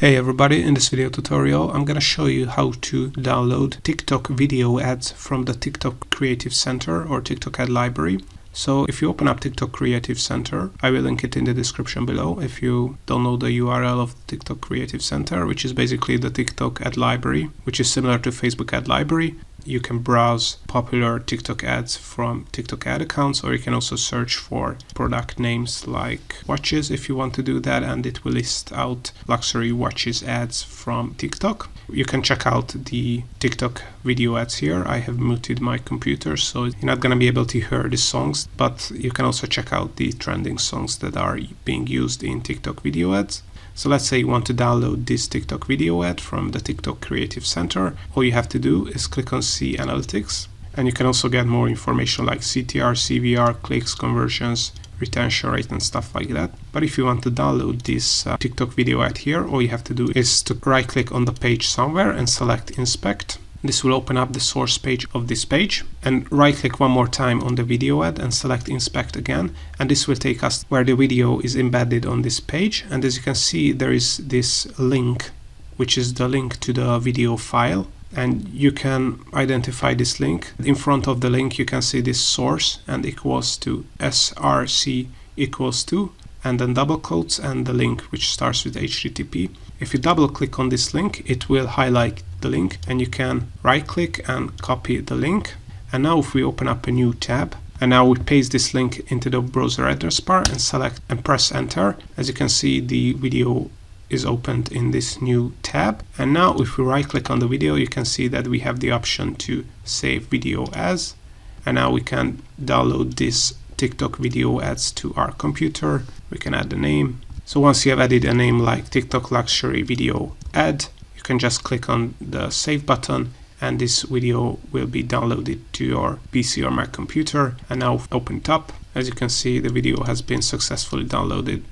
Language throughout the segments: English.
Hey everybody, in this video tutorial I'm gonna show you how to download TikTok video ads from the TikTok Creative Center or TikTok ad library. So if you open up TikTok Creative Center, I will link it in the description below if you don't know the URL of TikTok Creative Center, which is basically the TikTok ad library, which is similar to Facebook ad library. You can browse popular TikTok ads from TikTok ad accounts, or you can also search for product names like watches if you want to do that, and it will list out luxury watches ads from TikTok. You can check out the TikTok video ads here. I have muted my computer, so you're not going to be able to hear the songs, but you can also check out the trending songs that are being used in TikTok video ads. So let's say you want to download this TikTok video ad from the TikTok Creative Center. All you have to do is click on See Analytics, and you can also get more information like CTR, CVR, clicks, conversions, retention rate and stuff like that. But if you want to download this TikTok video ad here, all you have to do is to right click on the page somewhere and select Inspect. This will open up the source page of this page, and right click one more time on the video ad and select Inspect again, and this will take us where the video is embedded on this page. And as you can see, there is this link, which is the link to the video file, and you can identify this link. In front of the link you can see this source and equals to src equals to, and then double quotes and the link which starts with HTTP. If you double click on this link, it will highlight the link, and you can right click and copy the link. And now if we open up a new tab, and now we paste this link into the browser address bar and select and press enter, as you can see the video is opened in this new tab. And now if we right click on the video, you can see that we have the option to save video as, and now we can download this TikTok video ads to our computer. We can add the name. So once you have added a name like TikTok luxury video ad, you can just click on the save button, and this video will be downloaded to your PC or Mac computer. And now open it up. As you can see, the video has been successfully downloaded.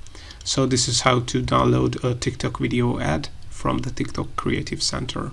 So this is how to download a TikTok video ad from the TikTok Creative Center.